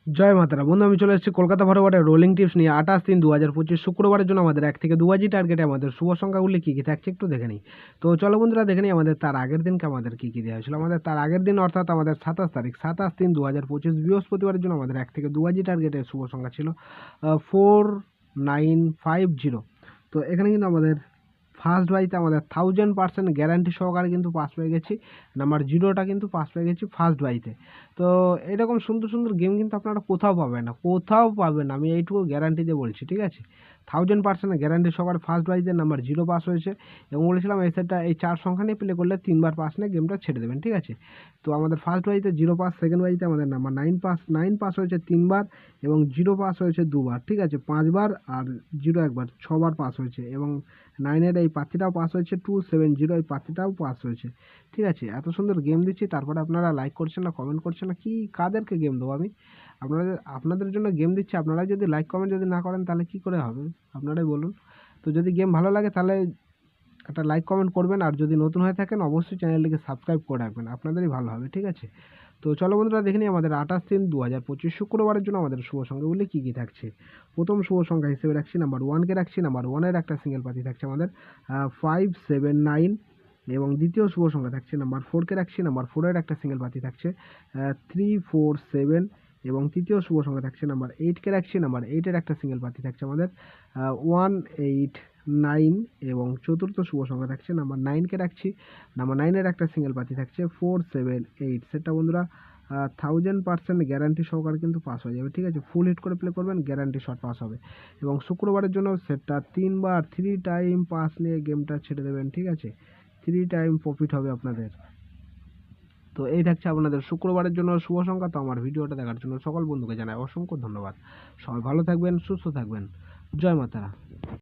জয় মাতারা বন্ধু, আমি চলে এসেছি কলকাতা ফরওয়ার্ডের রোলিং টিপস নিয়ে 28/3/2025 শুক্রবারের জন্য আমাদের 1 থেকে 2 বাজি টার্গেটে আমাদের শুভ সংখ্যাগুলি কী কী থাকছে একটু দেখে নিই। তো চলো বন্ধুরা দেখে নিই আমাদের তার আগের দিনকে আমাদের কী কী দেওয়া হয়েছিল। আমাদের তার আগের দিন অর্থাৎ আমাদের 27 তারিখ 27/3/2025 বৃহস্পতিবারের জন্য আমাদের 1 থেকে 2 বাজি টার্গেটের শুভ সংখ্যা ছিল 4950। তো এখানে কিন্তু আমাদের ফার্স্ট বাইতে আমাদের 1000% গ্যারান্টি সহকারে কিন্তু পাস পেয়ে গেছি। নাম্বার জিরোটা কিন্তু পাস পেয়ে গেছি ফার্স্ট বাইতে। তো এরকম সুন্দর সুন্দর গেম কিন্তু আপনারা কোথাও পাবেন না, কোথাও পাবেন না, আমি এইটুকু গ্যারান্টি দিয়ে বলছি, ঠিক আছে। 1000% গ্যারান্টি সহকারে ফার্স্ট বাইতে নাম্বার জিরো পাস হয়েছে এবং বলেছিলাম এই সেটটা এই 4 সংখ্যা নিয়ে প্লে করলে 3বার পাস নিয়ে গেমটা ছেড়ে দেবেন, ঠিক আছে। তো আমাদের ফার্স্ট বাইতে জিরো পাস, সেকেন্ড বাইতে আমাদের নাম্বার 9 পাস হয়েছে 3বার এবং জিরো পাস হয়েছে 2বার, ঠিক আছে, 5বার আর জিরো একবার, 6বার পাস হয়েছে এবং 9-এর এই পাত্রীটাও পাস হয়েছে, 270 এই পাত্রীটাও পাস হয়েছে, ঠিক আছে। এত সুন্দর গেম দিচ্ছি, তারপরে আপনারা লাইক করছেন না, কমেন্ট করছেন না, কি কাদেরকে গেম দেবো আমি? আপনাদের জন্য গেম দিচ্ছি, আপনারা যদি লাইক কমেন্ট যদি না করেন তাহলে কি করে হবে আপনারাই বলুন। তো যদি গেম ভালো লাগে তাহলে একটা লাইক কমেন্ট করবেন, আর যদি নতুন হয়ে থাকেন অবশ্যই চ্যানেলটিকে সাবস্ক্রাইব করে রাখবেন, আপনাদেরই ভালো হবে, ঠিক আছে। তো চলো বন্ধুরা দেখে নিই আমাদের 28/3/2025 শুক্রবারের জন্য আমাদের শুভ সংখ্যাগুলি কী কী থাকছে। প্রথম শুভ সংখ্যা হিসেবে রাখছি নাম্বার 1কে রাখছি। নাম্বার 1-এর একটা সিঙ্গেল পাতি থাকছে আমাদের 579 এবং দ্বিতীয় শুভ সংখ্যা থাকছে নাম্বার 4কে রাখছি। নাম্বার 4-এর একটা সিঙ্গেল পাতি থাকছে 347 এবং তৃতীয় শুভ সংখ্যা থাকছে নাম্বার 8কে রাখছি। নাম্বার 8-এর একটা সিঙ্গেল পাতি থাকছে আমাদের 189 এবং চতুর্থ শুভ সংখ্যা থাকছে নাম্বার 9কে রাখছি। নাম্বার 9-এর একটা সিঙ্গেল পাতি থাকছে 478। সেটা বন্ধুরা 1000% গ্যারান্টি সহকারে কিন্তু পাস হয়ে যাবে, ঠিক আছে। ফুল হিট করে প্লে করবেন, গ্যারান্টি শট পাস হবে এবং শুক্রবারের জন্য সেটটা 3বার 3 টাইম পাস নিয়ে গেমটা ছেড়ে দেবেন, ঠিক আছে। 3 টাইম প্রফিট হবে আপনাদের। তো এই থাকছে আপনাদের শুক্রবারের জন্য শুভ সংখ্যা। তো আমার ভিডিওটা দেখার জন্য সকল বন্ধুকে জানাই অসংখ্য ধন্যবাদ। সবাই ভালো থাকবেন, সুস্থ থাকবেন। জয় মাতারা।